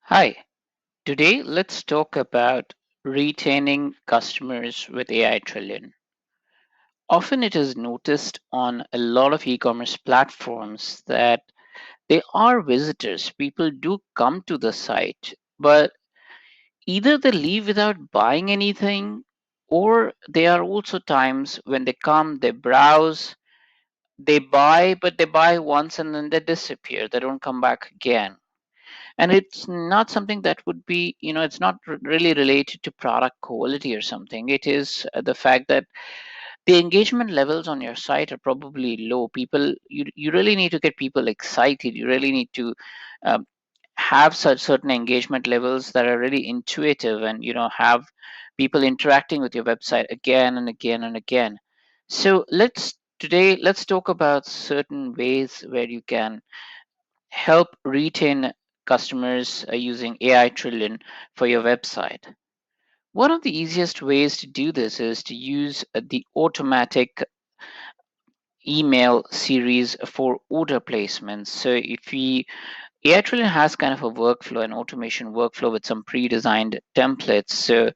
Hi, today let's talk about retaining customers with AiTrillion. Often it is noticed on a lot of e-commerce platforms that they are visitors. People do come to the site, but either they leave without buying anything, or there are also times when they come, they browse, they buy, but they buy once and then they disappear. They don't come back again. And it's not something that would be, it's not really related to product quality or something. It is the fact that the engagement levels on your site are probably low. You really need to get people excited. You really need to um, have such certain engagement levels that are really intuitive, and have people interacting with your website again and again and again. So let's talk about certain ways where you can help retain customers using AiTrillion for your website. One of the easiest ways to do this is to use the automatic email series for order placements. So if we AiTrillion has kind of a workflow, an automation workflow with some pre-designed templates. So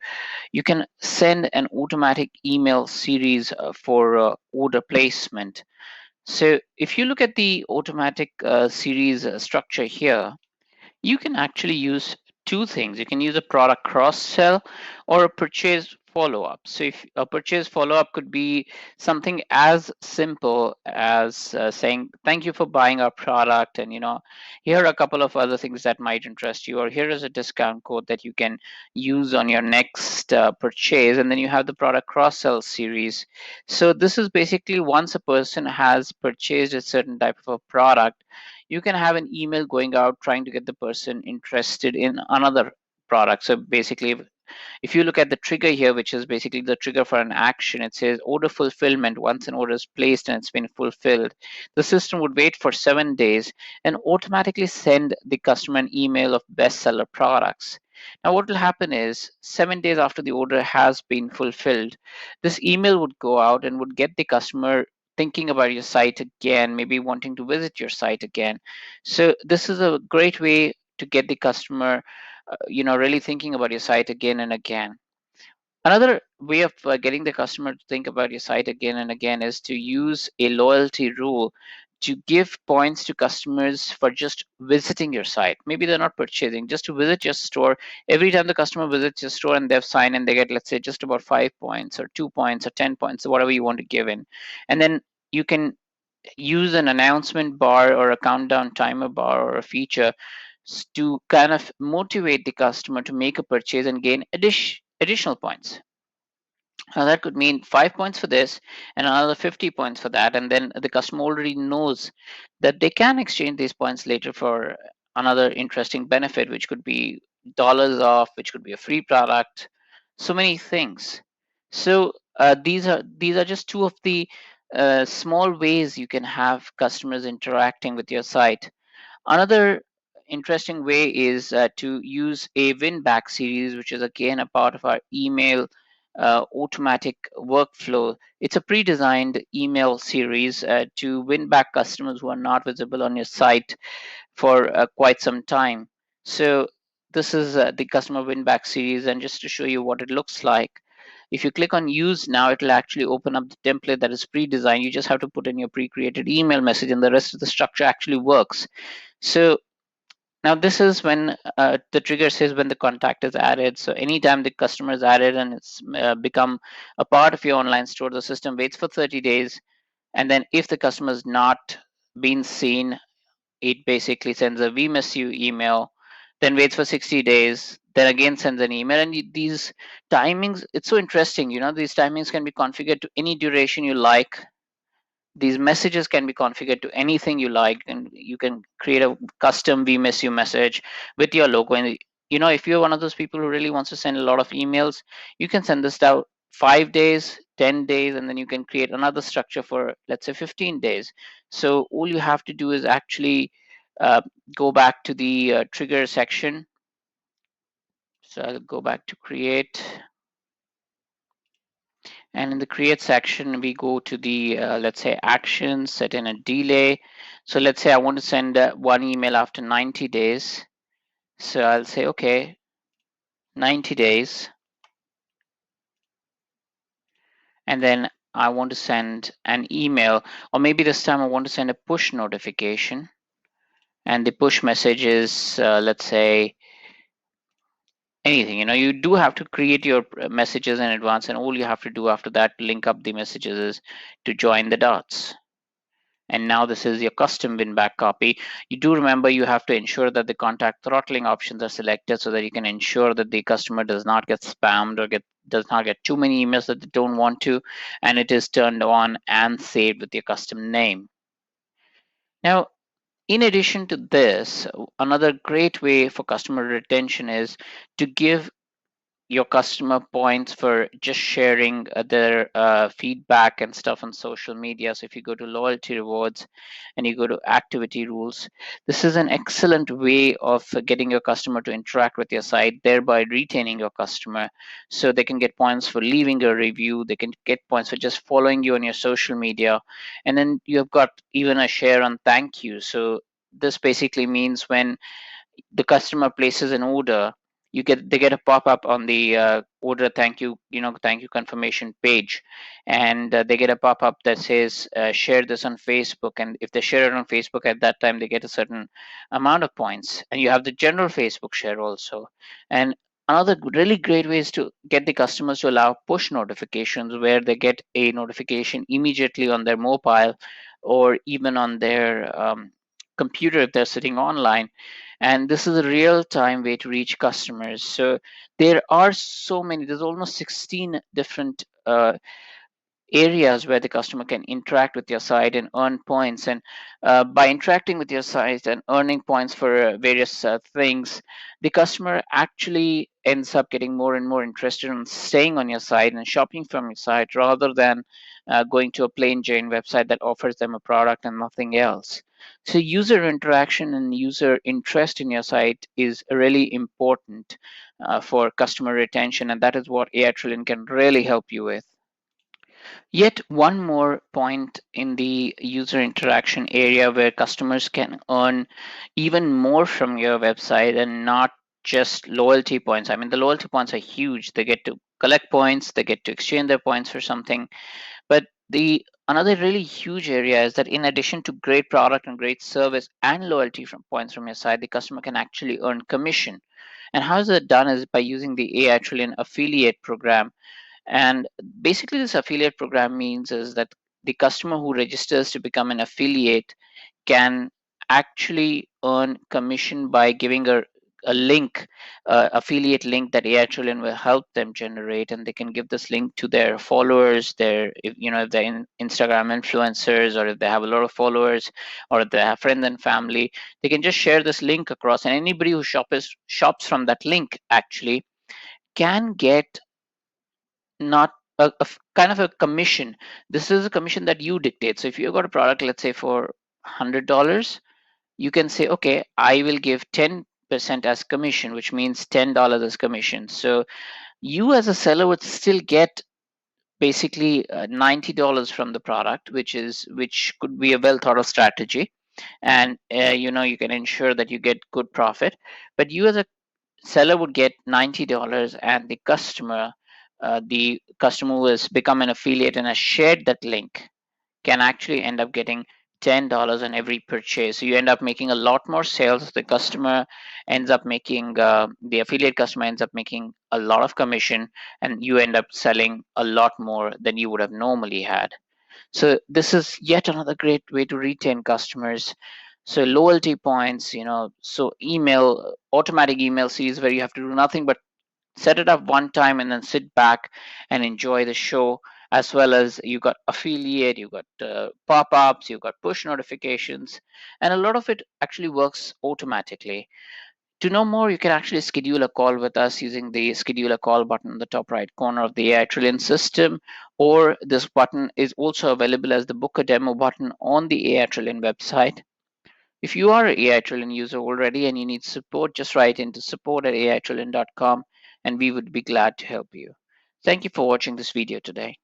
you can send an automatic email series for order placement. So if you look at the automatic series structure here, you can actually use two things. You can use a product cross sell or a purchase follow up. So if a purchase follow up could be something as simple as saying thank you for buying our product, and here are a couple of other things that might interest you, or here is a discount code that you can use on your next purchase. And then you have the product cross sell series. So this is basically once a person has purchased a certain type of a product, you can have an email going out trying to get the person interested in another product. So basically, if you look at the trigger here, which is basically the trigger for an action, it says order fulfillment. Once an order is placed and it's been fulfilled, the system would wait for 7 days and automatically send the customer an email of bestseller products. Now, what will happen is 7 days after the order has been fulfilled, this email would go out and would get the customer thinking about your site again, maybe wanting to visit your site again. So this is a great way to get the customer really thinking about your site again and again. Another way of getting the customer to think about your site again and again is to use a loyalty rule to give points to customers for just visiting your site. Maybe they're not purchasing, just to visit your store. Every time the customer visits your store and they've signed in, they get, let's say, just about 5 points or 2 points or 10 points, or whatever you want to give in. And then you can use an announcement bar or a countdown timer bar or a feature to kind of motivate the customer to make a purchase and gain additional points. Now that could mean 5 points for this and another 50 points for that. And then the customer already knows that they can exchange these points later for another interesting benefit, which could be dollars off, which could be a free product, so many things. So these are just two of the small ways you can have customers interacting with your site. Another interesting way is to use a win back series, which is again a part of our email automatic workflow. It's a pre-designed email series to win back customers who are not visible on your site for quite some time. So this is the customer win back series, and just to show you what it looks like, if you click on use now, it will actually open up the template that is pre-designed. You just have to put in your pre-created email message, and the rest of the structure actually works. So now this is when the trigger says when the contact is added. So anytime the customer is added and it's become a part of your online store, the system waits for 30 days. And then if the customer is not been seen, it basically sends a we miss you email, then waits for 60 days, then again sends an email. And these timings, it's so interesting. These timings can be configured to any duration you like. These messages can be configured to anything you like, and you can create a custom we miss you message with your logo. And if you're one of those people who really wants to send a lot of emails, you can send this out 5 days, 10 days, and then you can create another structure for, let's say, 15 days. So all you have to do is actually uh, go back to the trigger section. So I'll go back to create. And in the create section, we go to the, let's say, actions, set in a delay. So let's say I want to send one email after 90 days. So I'll say, okay, 90 days. And then I want to send an email, or maybe this time I want to send a push notification. And the push message is, let's say, anything. You do have to create your messages in advance, and all you have to do after that to link up the messages is to join the dots. And now this is your custom win back copy. You do remember you have to ensure that the contact throttling options are selected so that you can ensure that the customer does not get spammed or does not get too many emails that they don't want to, and it is turned on and saved with your custom name. Now, in addition to this, another great way for customer retention is to give your customer points for just sharing their feedback and stuff on social media. So if you go to loyalty rewards and you go to activity rules, this is an excellent way of getting your customer to interact with your site, thereby retaining your customer. So they can get points for leaving a review, they can get points for just following you on your social media, and then you've got even a share on thank you. So this basically means when the customer places an order, they get a pop-up on the order thank you confirmation page, and they get a pop-up that says share this on Facebook, and if they share it on Facebook at that time they get a certain amount of points. And you have the general Facebook share also. And another really great way is to get the customers to allow push notifications, where they get a notification immediately on their mobile or even on their computer if they're sitting online. And this is a real time way to reach customers. So there's almost 16 different areas where the customer can interact with your site and earn points. And by interacting with your site and earning points for various things, the customer actually ends up getting more and more interested in staying on your site and shopping from your site, rather than going to a plain Jane website that offers them a product and nothing else. So user interaction and user interest in your site is really important for customer retention, and that is what AiTrillion can really help you with. Yet one more point in the user interaction area where customers can earn even more from your website, and not just loyalty points. I mean, the loyalty points are huge. They get to collect points, they get to exchange their points for something. But the another really huge area is that in addition to great product and great service and loyalty from points from your site, the customer can actually earn commission. And how is that done is by using the AI Trillion affiliate program. And basically, this affiliate program means is that the customer who registers to become an affiliate can actually earn commission by giving a link, affiliate link that AI Trillion will help them generate, and they can give this link to their followers, if they're Instagram influencers, or if they have a lot of followers, or if they have friends and family, they can just share this link across, and anybody who shops from that link actually can get not kind of a commission. This is a commission that you dictate. So if you've got a product, let's say for $100, you can say, okay, I will give 10% as commission, which means $10 as commission. So you as a seller would still get basically $90 from the product, which could be a well thought of strategy. And you can ensure that you get good profit. But you as a seller would get $90, and the customer who has become an affiliate and has shared that link can actually end up getting $10 on every purchase. So you end up making a lot more sales. The affiliate customer ends up making a lot of commission, and you end up selling a lot more than you would have normally had. So this is yet another great way to retain customers. So loyalty points, so automatic email series where you have to do nothing but set it up one time and then sit back and enjoy the show. As well as you got affiliate, you got pop-ups, you got push notifications, and a lot of it actually works automatically. To know more, you can actually schedule a call with us using the schedule a call button in the top right corner of the AI Trillion system, or this button is also available as the book a demo button on the AI Trillion website. If you are an AI Trillion user already and you need support, just write into support@aitrillion.com and we would be glad to help you. Thank you for watching this video today.